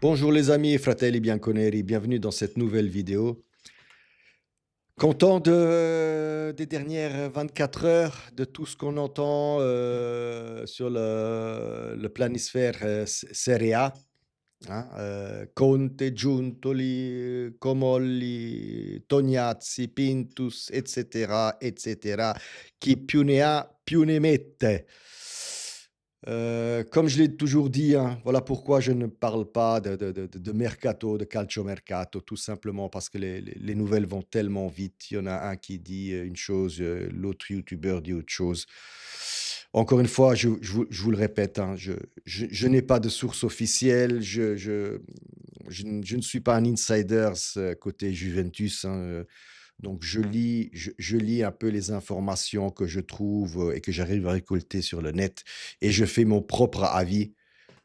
Bonjour les amis, fratelli bianconeri, bienvenue dans cette nouvelle vidéo. Content des dernières 24 heures, de tout ce qu'on entend sur le planisphère Serie A. Hein, Conte, Giuntoli, Comolli, Tognazzi, Pintus, etc., etc. Chi più ne ha, più ne mette. Comme je l'ai toujours dit, hein, voilà pourquoi je ne parle pas de mercato, de calcio mercato, tout simplement parce que les nouvelles vont tellement vite. Il y en a un qui dit une chose, l'autre youtubeur dit autre chose. Encore une fois, je vous le répète, hein, je n'ai pas de source officielle, je ne suis pas un insider côté Juventus, hein, donc je lis un peu les informations que je trouve et que j'arrive à récolter sur le net et je fais mon propre avis.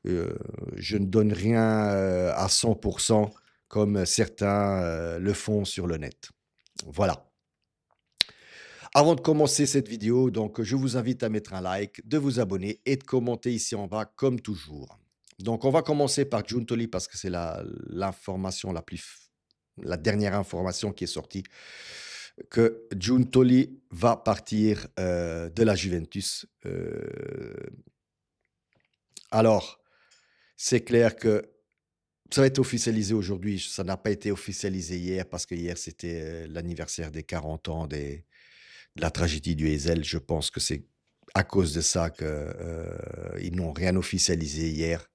Je ne donne rien à 100% comme certains le font sur le net. Voilà. Avant de commencer cette vidéo, donc, je vous invite à mettre un like, de vous abonner et de commenter ici en bas comme toujours. Donc, on va commencer par Giuntoli parce que c'est l'information la dernière information qui est sortie, que Giuntoli va partir de la Juventus. Alors, c'est clair que ça va être officialisé aujourd'hui. Ça n'a pas été officialisé hier parce que hier, c'était l'anniversaire des 40 ans de la tragédie du Heysel. Je pense que c'est à cause de ça qu'ils n'ont rien officialisé hier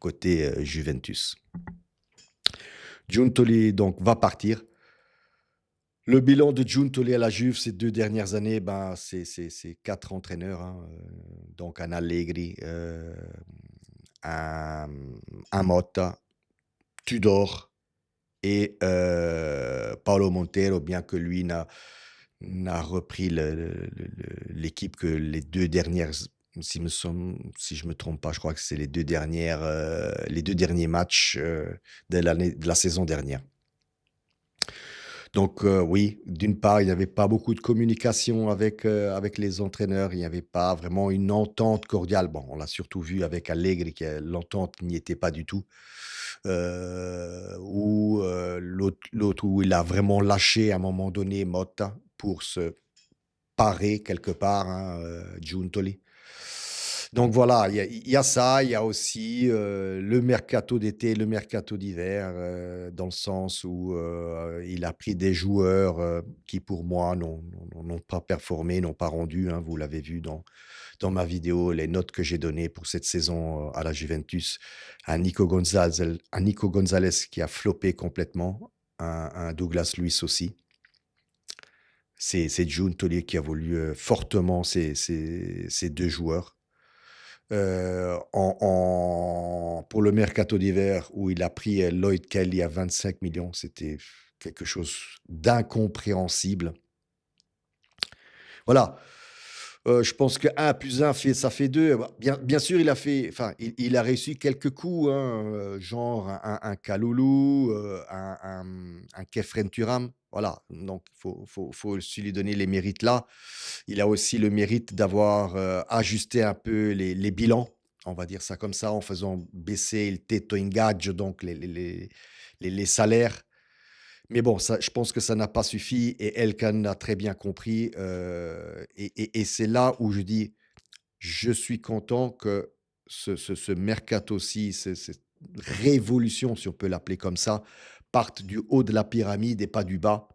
côté Juventus. Giuntoli donc va partir. Le bilan de Giuntoli à la Juve ces 2 dernières années, ben, c'est 4 entraîneurs, hein, donc un Allegri, un Motta, Tudor et Paolo Montero, bien que lui n'a repris l'équipe que les 2 dernières si je me trompe pas, je crois que c'est les 2 derniers matchs, de la saison dernière. Donc oui, d'une part, il n'y avait pas beaucoup de communication avec les entraîneurs. Il n'y avait pas vraiment une entente cordiale. Bon, on l'a surtout vu avec Allegri que l'entente n'y était pas du tout. Ou l'autre où il a vraiment lâché à un moment donné Motta pour se parer quelque part, hein, Giuntoli. Donc voilà, il y a ça, il y a aussi, le mercato d'été, le mercato d'hiver, dans le sens où, il a pris des joueurs, qui pour moi n'ont pas performé, n'ont pas rendu, hein. Vous l'avez vu dans ma vidéo, les notes que j'ai données pour cette saison, à la Juventus. Un Nico Gonzalez qui a floppé complètement, un Douglas Luiz aussi. C'est Giuntoli qui a voulu, fortement ces 2 joueurs. Pour le mercato d'hiver où il a pris Lloyd Kelly à 25 millions, c'était quelque chose d'incompréhensible. Voilà. Je pense que 1 plus 1 ça fait 2. Bah, bien sûr, il a réussi quelques coups, hein, genre un Kalulu, un Khéphren Thuram. Voilà, donc faut aussi lui donner les mérites là. Il a aussi le mérite d'avoir, ajusté un peu les bilans, on va dire ça comme ça, en faisant baisser le tetto ingaggio, donc les salaires. Mais bon, ça, je pense que ça n'a pas suffi et Elkann a très bien compris, et c'est là où je dis: «Je suis content que ce mercato-ci, cette révolution, si on peut l'appeler comme ça, parte du haut de la pyramide et pas du bas»,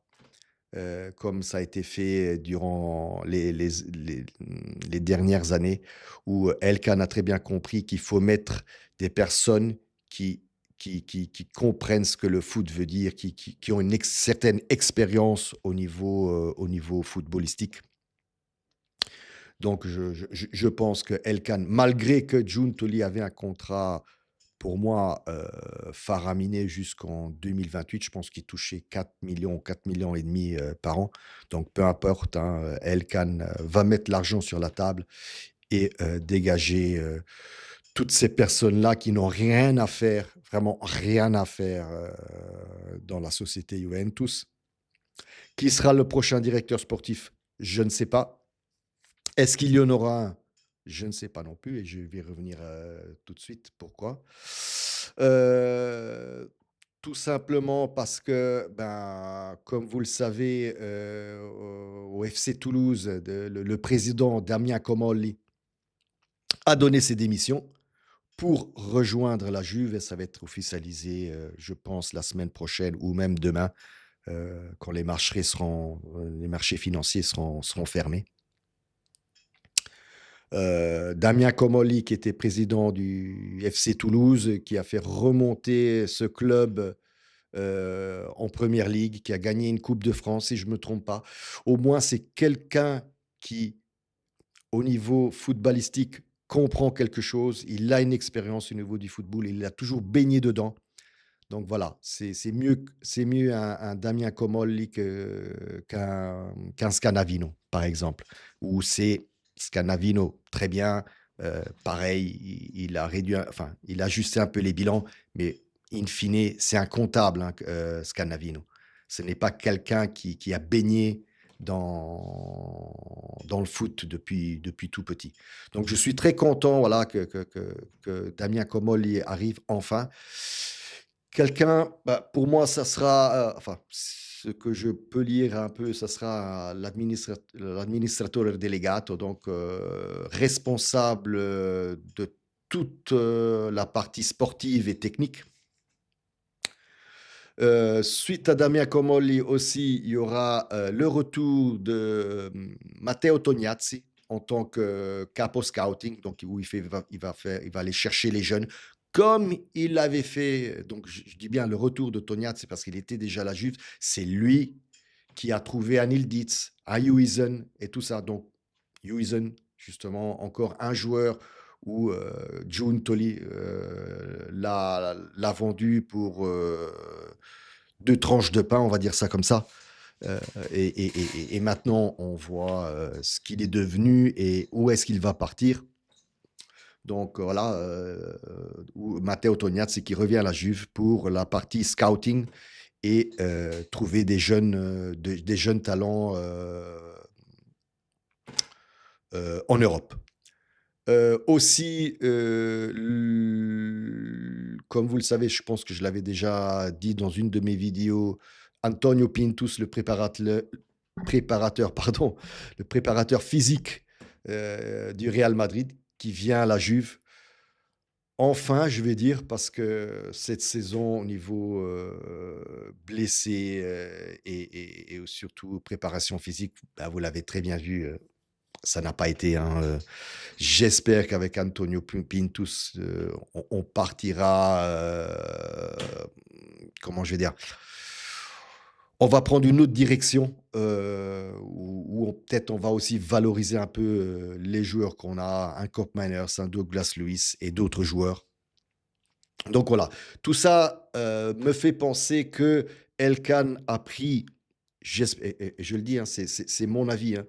comme ça a été fait durant les dernières années où Elkann a très bien compris qu'il faut mettre des personnes qui qui comprennent ce que le foot veut dire, qui ont une certaine expérience au niveau footballistique. Donc je pense que Elkann, malgré que Giuntoli avait un contrat pour moi, faraminé jusqu'en 2028. Je pense qu'il touchait 4 millions, 4 millions et demi par an. Donc peu importe, hein, Elkann, va mettre l'argent sur la table et dégager, toutes ces personnes-là qui n'ont rien à faire, vraiment rien à faire, dans la société Juventus. Qui sera le prochain directeur sportif? Je ne sais pas. Est-ce qu'il y en aura un? Je ne sais pas non plus et je vais revenir, tout de suite pourquoi. Heu, Tout simplement parce que, ben, comme vous le savez, au FC Toulouse, le président Damien Comolli a donné ses démissions pour rejoindre la Juve et ça va être officialisé, je pense la semaine prochaine ou même demain, quand les marchés financiers seront fermés. Damien Comolli qui était président du FC Toulouse, qui a fait remonter ce club, en première ligue, qui a gagné une coupe de France si je me trompe pas. Au moins c'est quelqu'un qui, au niveau footballistique, comprend quelque chose. Il a une expérience au niveau du football, il a toujours baigné dedans. Donc voilà, c'est mieux un Damien Comolli qu'un Scanavino, par exemple, où c'est Scanavino, très bien, pareil, il a réduit enfin, il a ajusté un peu les bilans, mais in fine, c'est un comptable, hein, Scanavino. Ce n'est pas quelqu'un qui a baigné dans le foot depuis tout petit. Donc je suis très content, voilà, que Damien Comolli arrive enfin. Quelqu'un, bah, pour moi, ça sera, enfin, ce que je peux lire un peu, ça sera l'amministratore delegato, donc responsable, de toute, la partie sportive et technique. Suite à Damien Comolli aussi, il y aura, le retour de, Matteo Tognazzi en tant que capo scouting, donc où il va aller chercher les jeunes comme il l'avait fait, donc je dis bien le retour de Tognazzi parce qu'il était déjà à la Juve. C'est lui qui a trouvé un Yildiz, un Huijsen et tout ça. Donc Huijsen, justement, encore un joueur où, Giuntoli, l'a vendu pour, 2 tranches de pain, on va dire ça comme ça. Heu et maintenant on voit, ce qu'il est devenu et où est-ce qu'il va partir. Donc voilà, où Matteo Tognazzi qui revient à la Juve pour la partie scouting et trouver des jeunes talents, en Europe. Aussi, l comme vous le savez, je pense que je l'avais déjà dit dans une de mes vidéos, Antonio Pintus, le préparateur physique, du Real Madrid, qui vient à la Juve. Enfin, je vais dire, parce que cette saison, au niveau, blessés, et surtout préparation physique, bah, vous l'avez très bien vu, ça n'a pas été, hein, j'espère qu'avec Antonio Pintus, on partira, comment je vais dire? On va prendre une autre direction, où peut-être on va aussi valoriser un peu, les joueurs qu'on a, un Kopp Meiners, un Douglas Luiz et d'autres joueurs. Donc voilà, tout ça, me fait penser que Elkann a pris, et je le dis, hein, c'est mon avis, hein,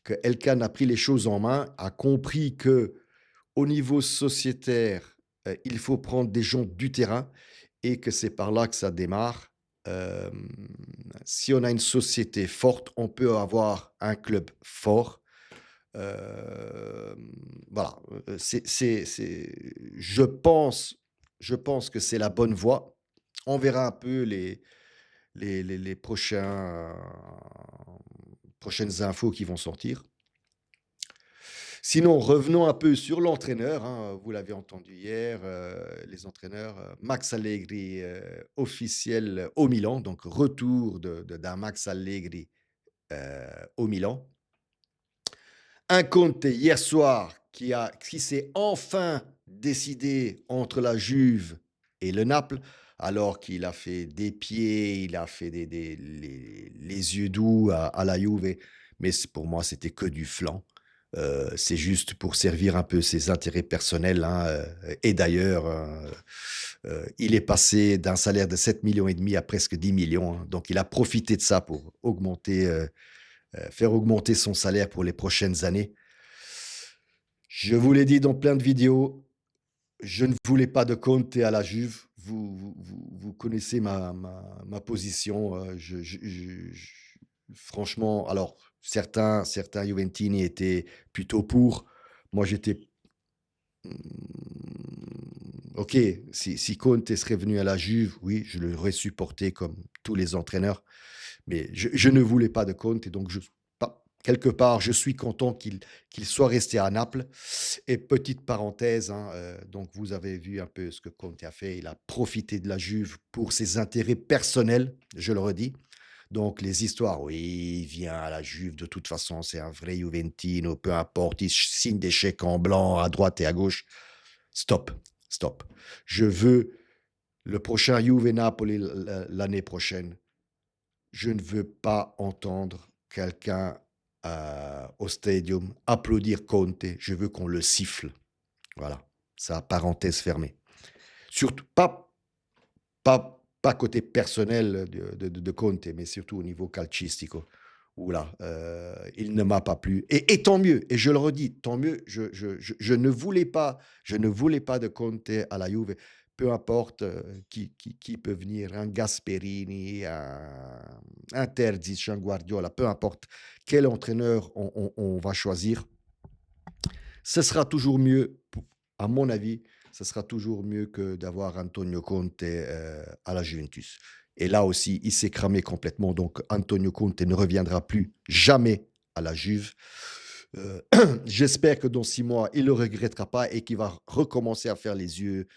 que Elkann a pris les choses en main, a compris que au niveau sociétaire, il faut prendre des gens du terrain et que c'est par là que ça démarre. Hem, Si on a une société forte, on peut avoir un club fort. Hem, voilà, je pense que c'est la bonne voie. On verra un peu les prochaines infos qui vont sortir. Sinon, revenons un peu sur l'entraîneur, hein, vous l'avez entendu hier, les entraîneurs, Max Allegri, officiel au Milan, donc retour d'un Max Allegri, au Milan. Un Conte hier soir qui s'est enfin décidé entre la Juve et le Naples, alors qu'il a fait des pieds, il a fait les yeux doux à la Juve, mais pour moi, c'était que du flan. C'est juste pour servir un peu ses intérêts personnels, hein, et d'ailleurs, il est passé d'un salaire de 7,5 millions à presque 10 millions, hein, donc il a profité de ça pour faire augmenter son salaire pour les prochaines années. Je vous l'ai dit dans plein de vidéos, je ne voulais pas de Conte à la Juve. Vous connaissez ma position, franchement, alors certains Juventini étaient plutôt pour. Moi, j'étais, mmh, OK, si Conte serait venu à la Juve, oui, je l'aurais supporté comme tous les entraîneurs, mais je ne voulais pas de Conte et donc je pas quelque part, je suis content qu'il soit resté à Naples et petite parenthèse, hein, donc vous avez vu un peu ce que Conte a fait. Il a profité de la Juve pour ses intérêts personnels, je le redis. Donc les histoires, oui, il vient à la Juve, de toute façon, c'est un vrai Juventino, peu importe, il signe des chèques en blanc à droite et à gauche. Stop, stop. Je veux le prochain Juve Napoli l'année prochaine. Je ne veux pas entendre quelqu'un au stadium applaudir Conte. Je veux qu'on le siffle. Voilà, ça, parenthèse fermée. Surtout pas côté personnel de Conte, mais surtout au niveau calcistico, où là, il ne m'a pas plu et tant mieux et je le redis, tant mieux. Je ne voulais pas de Conte à la Juve, peu importe, qui peut venir, un Gasperini, un Terzic, un Guardiola, peu importe quel entraîneur on va choisir, ce sera toujours mieux, à mon avis, ce sera toujours mieux que d'avoir Antonio Conte à la Juventus. Et là aussi, il s'est cramé complètement. Donc, Antonio Conte ne reviendra plus jamais à la Juve. Euh, J'espère que dans 6 mois, il ne le regrettera pas et qu'il va recommencer à faire les yeux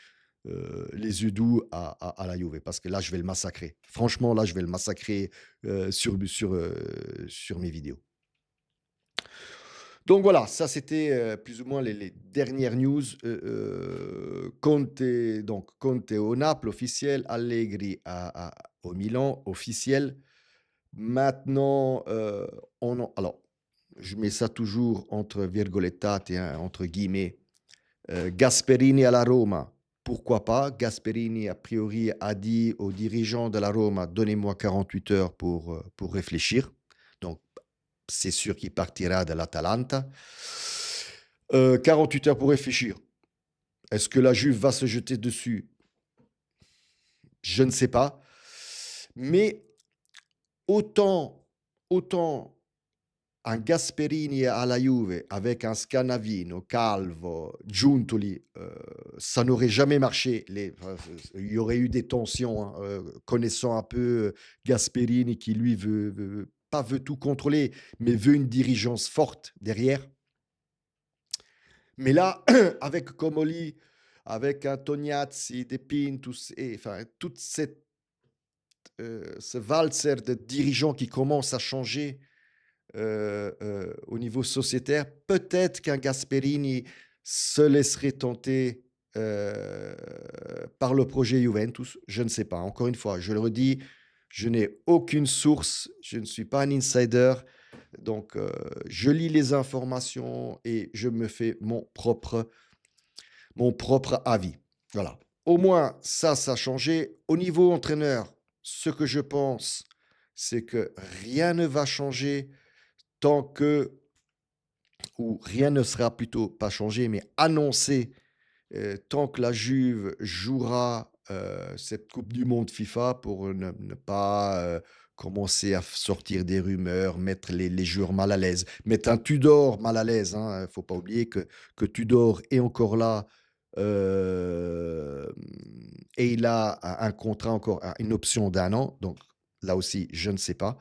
doux à la Juve. Parce que là, je vais le massacrer. Franchement, là, je vais le massacrer sur mes vidéos. Donc voilà, ça c'était, plus ou moins les dernières news, Conte donc Conte au Naples officiel, Allegri au Milan officiel. Maintenant, on en alors, je mets ça toujours entre virgolettate, hein, entre guillemets, Gasperini à la Roma, pourquoi pas? Gasperini a priori a dit aux dirigeants de la Roma: «Donnez-moi 48 heures pour réfléchir». Donc c'est sûr qu'il partira de l'Atalanta. 48 heures pour réfléchir. Est-ce que la Juve va se jeter dessus? Je ne sais pas. Mais autant un Gasperini à la Juve avec un Scanavino, Calvo, Giuntoli, ça n'aurait jamais marché. Il y aurait eu des tensions, hein, connaissant un peu Gasperini qui lui pas veut tout contrôler, mais veut une dirigeance forte derrière. Mais là, avec Comoli, avec Tognazzi, De Pintus et enfin toute ce valser de dirigeants qui commence à changer, au niveau sociétaire, peut-être qu'un Gasperini se laisserait tenter, heu, par le projet Juventus. Je ne sais pas. Encore une fois, je le redis, je n'ai aucune source, je ne suis pas un insider, donc je lis les informations et je me fais mon propre avis. Voilà. Au moins, ça a changé. Au niveau entraîneur, ce que je pense, c'est que rien ne va changer tant que, ou rien ne sera plutôt pas changé, mais annoncé, tant que la Juve jouera cette Coupe du Monde FIFA pour ne pas commencer à sortir des rumeurs, mettre les joueurs mal à l'aise, mettre un Tudor mal à l'aise. Il ne faut pas oublier que Tudor est encore là euh, et il a un contrat encore, une option d'1 an. Donc là aussi, je ne sais pas.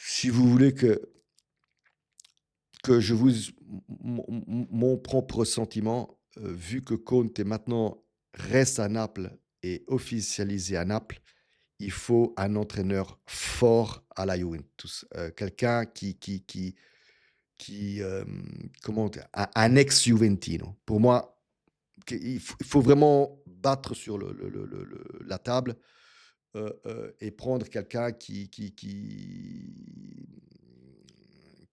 Si vous voulez que je vous mon propre sentiment, vu que Conte maintenant reste à Naples et officialisé à Naples, il faut un entraîneur fort à la Juventus, quelqu'un comment dire? Un ex-Juventino. Pour moi, que il faut vraiment battre sur la table, et prendre quelqu'un qui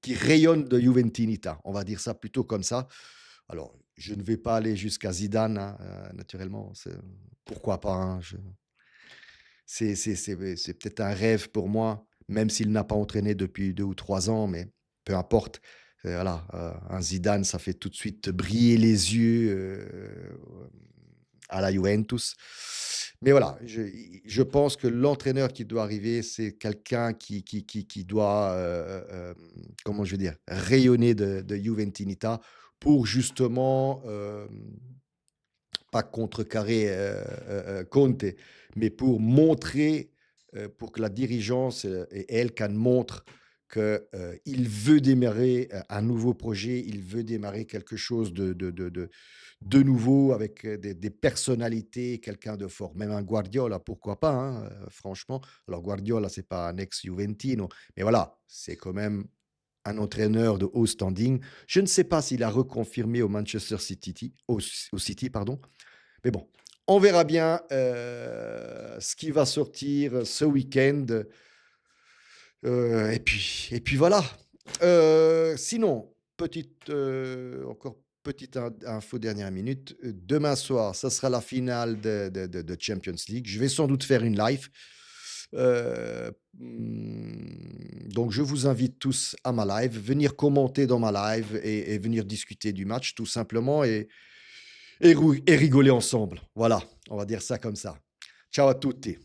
rayonne de Juventinita, on va dire ça plutôt comme ça. Alors, je ne vais pas aller jusqu'à Zidane, hein, naturellement, pourquoi pas, hein, c'est peut-être un rêve pour moi, même s'il n'a pas entraîné depuis 2 ou 3 ans, mais peu importe. Voilà, un Zidane, ça fait tout de suite briller les yeux, à la Juventus. Mais voilà, je pense que l'entraîneur qui doit arriver, c'est quelqu'un qui doit, comment je vais dire? Rayonner de Juventinita pour justement, pas contrecarrer, Conte, mais pour montrer, pour que la dirigeance, et El Khan montre que, il veut démarrer, un nouveau projet, il veut démarrer quelque chose de nouveau avec, des personnalités, quelqu'un de fort. Même un Guardiola, pourquoi pas, hein, franchement. Alors Guardiola, c'est pas un ex-Juventino, mais voilà, c'est quand même un entraîneur de haut standing. Je ne sais pas s'il a reconfirmé au Manchester City au City, pardon, mais bon, on verra bien, ce qui va sortir ce week-end, et puis voilà. Sinon, encore petite info dernière minute, demain soir, ça sera la finale de Champions League. Je vais sans doute faire une live. Donc je vous invite tous à ma live, venir commenter dans ma live et venir discuter du match tout simplement et rigoler ensemble. Voilà, on va dire ça comme ça. Ciao à tutti.